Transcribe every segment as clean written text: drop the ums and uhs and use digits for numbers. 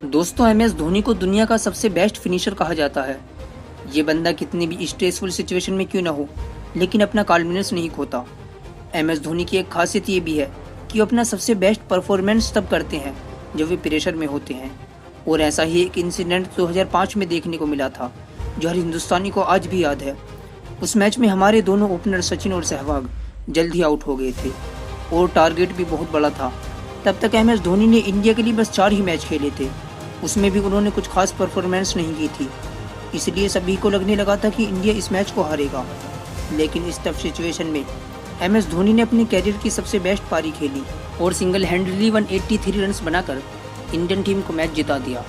दोस्तों, M S Dhoni को दुनिया का सबसे बेस्ट फिनिशर कहा जाता है। ये बंदा कितनी भी स्ट्रेसफुल सिचुएशन में क्यों ना हो, लेकिन अपना कॉन्फिडेंस नहीं खोता। एम एस धोनी की एक खासियत ये भी है कि वो अपना सबसे बेस्ट परफॉर्मेंस तब करते हैं जब वे प्रेशर में होते हैं। और ऐसा ही एक इंसिडेंट 2005 में देखने को मिला था, जो हर हिंदुस्तानी को आज भी याद है। उस मैच में हमारे दोनों ओपनर सचिन और सहवाग जल्द ही आउट हो गए थे और टारगेट भी बहुत बड़ा था। तब तक एम एस धोनी ने इंडिया के लिए बस 4 ही मैच खेले थे, उसमें भी उन्होंने कुछ खास परफॉर्मेंस नहीं की थी। इसलिए सभी को लगने लगा था कि इंडिया इस मैच को हारेगा। लेकिन इस टफ सिचुएशन में एम एस धोनी ने अपने कैरियर की सबसे बेस्ट पारी खेली और सिंगल हैंडली 183 रन्स बनाकर इंडियन टीम को मैच जिता दिया।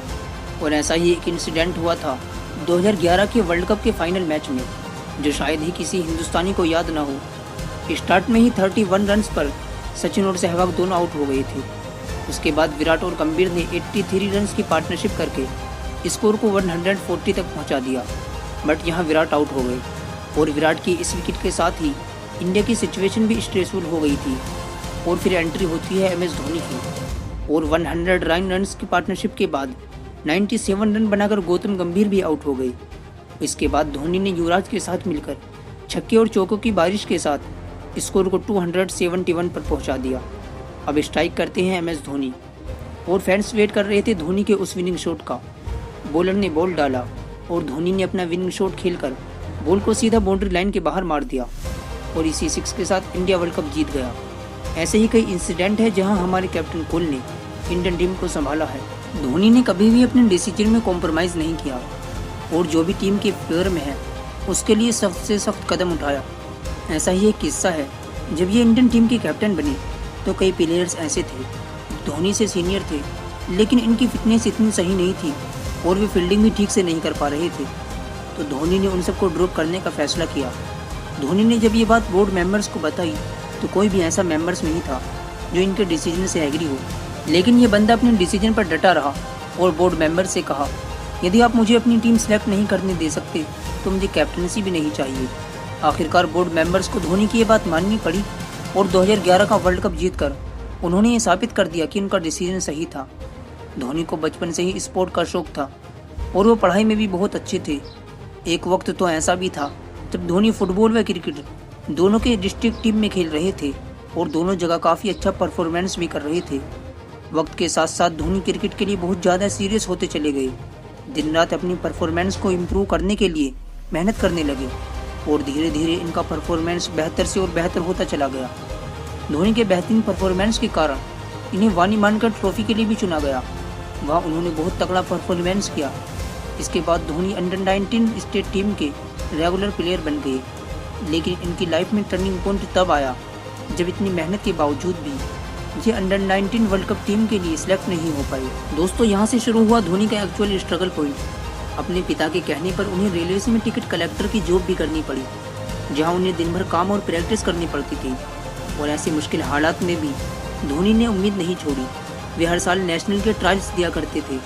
और ऐसा ही एक इंसिडेंट हुआ था 2011 के वर्ल्ड कप के फाइनल मैच में, जो शायद ही किसी हिंदुस्तानी को याद ना हो। स्टार्ट में ही 31 रन्स पर सचिन और सहवाग दोनों आउट हो गए थे। उसके बाद विराट और गंभीर ने 83 रन्स की पार्टनरशिप करके स्कोर को 140 तक पहुंचा दिया। बट यहां विराट आउट हो गए और विराट की इस विकेट के साथ ही इंडिया की सिचुएशन भी स्ट्रेसफुल हो गई थी। और फिर एंट्री होती है एम एस धोनी की और 109 रन्स की पार्टनरशिप के बाद 97 रन बनाकर गौतम गंभीर भी आउट हो गए। इसके बाद धोनी ने युवराज के साथ मिलकर छक्के और चौकों की बारिश के साथ स्कोर को 271 पर पहुंचा दिया। अब स्ट्राइक करते हैं एम एस धोनी और फैंस वेट कर रहे थे धोनी के उस विनिंग शॉट का। बॉलर ने बॉल डाला और धोनी ने अपना विनिंग शॉट खेलकर बॉल को सीधा बाउंड्री लाइन के बाहर मार दिया और इसी 6 के साथ इंडिया वर्ल्ड कप जीत गया। ऐसे ही कई इंसिडेंट है जहां हमारे कैप्टन कोहली ने इंडियन टीम को संभाला है। धोनी ने कभी भी अपने डिसीजन में कॉम्प्रोमाइज़ नहीं किया और जो भी टीम के फेवर में है उसके लिए सख्त से सख्त कदम उठाया। ऐसा ही एक किस्सा है, जब ये इंडियन टीम के कैप्टन बने तो कई प्लेयर्स ऐसे थे धोनी से सीनियर थे, लेकिन इनकी फिटनेस इतनी सही नहीं थी और वे फील्डिंग भी ठीक से नहीं कर पा रहे थे। तो धोनी ने उन सबको ड्रॉप करने का फैसला किया। धोनी ने जब ये बात बोर्ड मेंबर्स को बताई तो कोई भी ऐसा मेंबर्स नहीं था जो इनके डिसीजन से एग्री हो। लेकिन ये बंदा अपने डिसीजन पर डटा रहा और बोर्ड मेंबर से कहा, यदि आप मुझे अपनी टीम सेलेक्ट नहीं करने दे सकते तो मुझे कैप्टनसी भी नहीं चाहिए। आखिरकार बोर्ड मेंबर्स को धोनी की ये बात माननी पड़ी और 2011 का वर्ल्ड कप जीतकर उन्होंने ये साबित कर दिया कि उनका डिसीजन सही था। धोनी को बचपन से ही स्पोर्ट का शौक था और वो पढ़ाई में भी बहुत अच्छे थे। एक वक्त तो ऐसा भी था जब धोनी फुटबॉल व क्रिकेट दोनों के डिस्ट्रिक्ट टीम में खेल रहे थे और दोनों जगह काफ़ी अच्छा परफॉर्मेंस भी कर रहे थे। वक्त के साथ साथ धोनी क्रिकेट के लिए बहुत ज़्यादा सीरियस होते चले गए। दिन रात अपनी परफॉर्मेंस को इम्प्रूव करने के लिए मेहनत करने लगे और धीरे धीरे इनका परफॉर्मेंस बेहतर से और बेहतर होता चला गया। धोनी के बेहतरीन परफॉर्मेंस के कारण इन्हें वानी मानकर ट्रॉफी के लिए भी चुना गया। वहाँ उन्होंने बहुत तगड़ा परफॉर्मेंस किया। इसके बाद धोनी अंडर 19 स्टेट टीम के रेगुलर प्लेयर बन गए। लेकिन इनकी लाइफ में टर्निंग पॉइंट तब आया जब इतनी मेहनत के बावजूद भी ये अंडर 19 वर्ल्ड कप टीम के लिए सिलेक्ट नहीं हो पाए। दोस्तों, यहाँ से शुरू हुआ धोनी का एक्चुअल स्ट्रगल पॉइंट। अपने पिता के कहने पर उन्हें रेलवे में टिकट कलेक्टर की जॉब भी करनी पड़ी, जहाँ उन्हें दिन भर काम और प्रैक्टिस करनी पड़ती थी। और ऐसे मुश्किल हालात में भी धोनी ने उम्मीद नहीं छोड़ी। वे हर साल नेशनल के ट्रायल्स दिया करते थे,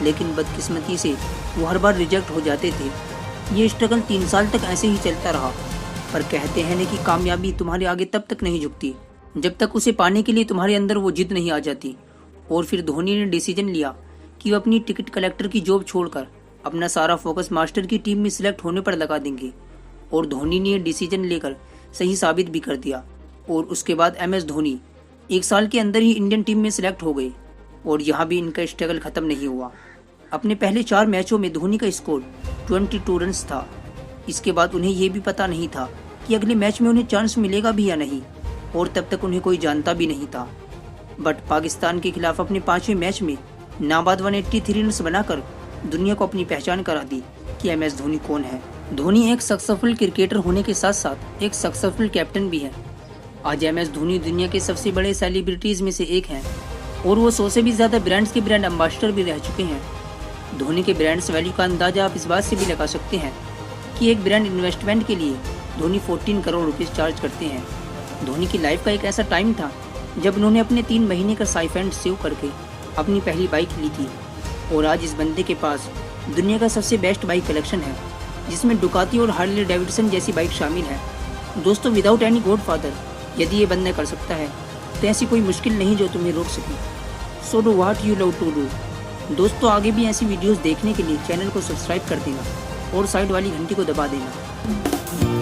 लेकिन बदकिस्मती से वो हर बार रिजेक्ट हो जाते थे। ये स्ट्रगल 3 साल तक ऐसे ही चलता रहा। पर कहते हैं ना कि कामयाबी तुम्हारे आगे तब तक नहीं झुकती जब तक उसे पाने के लिए तुम्हारे अंदर वो जिद नहीं आ जाती। और फिर धोनी ने डिसीजन लिया कि वो अपनी टिकट कलेक्टर की जॉब छोड़कर अपना सारा फोकस मास्टर की टीम में सिलेक्ट होने पर लगा देंगे। और धोनी ने डिसीजन लेकर सही साबित भी कर दिया। और उसके बाद एम एस धोनी 1 साल के अंदर ही इंडियन टीम में सिलेक्ट हो गए और यहाँ भी इनका स्ट्रगल खत्म नहीं हुआ। अपने पहले 4 मैचों में धोनी का स्कोर 22 रन्स था। इसके बाद उन्हें यह भी पता नहीं था कि अगले मैच में उन्हें चांस मिलेगा भी या नहीं, और तब तक उन्हें कोई जानता भी नहीं था। बट पाकिस्तान के खिलाफ अपने 5वें मैच में नाबाद 183 रन्स बनाकर दुनिया को अपनी पहचान करा दी कि एम एस धोनी कौन है। धोनी एक सक्सेसफुल क्रिकेटर होने के साथ साथ एक सक्सेसफुल कैप्टन भी है। आज एम एस धोनी दुनिया के सबसे बड़े सेलिब्रिटीज में से एक हैं और वो 100 से भी ज़्यादा ब्रांड्स के ब्रांड एम्बेसडर भी रह चुके हैं। धोनी के ब्रांड्स वैल्यू का अंदाजा आप इस बात से भी लगा सकते हैं कि एक ब्रांड इन्वेस्टमेंट के लिए धोनी 14 करोड़ रुपीज़ चार्ज करते हैं। धोनी की लाइफ का एक ऐसा टाइम था जब उन्होंने अपने 3 महीने का स्टाइपेंड सेव करके अपनी पहली बाइक ली थी। और आज इस बंदे के पास दुनिया का सबसे बेस्ट बाइक कलेक्शन है, जिसमें डुकाती और हार्ले डेविडसन जैसी बाइक शामिल है। दोस्तों, विदाउट एनी गॉडफादर यदि ये बंदा कर सकता है तो ऐसी कोई मुश्किल नहीं जो तुम्हें रोक सके। So do what you love to do. दोस्तों आगे भी ऐसी वीडियोस देखने के लिए चैनल को सब्सक्राइब कर देना और साइड वाली घंटी को दबा देना।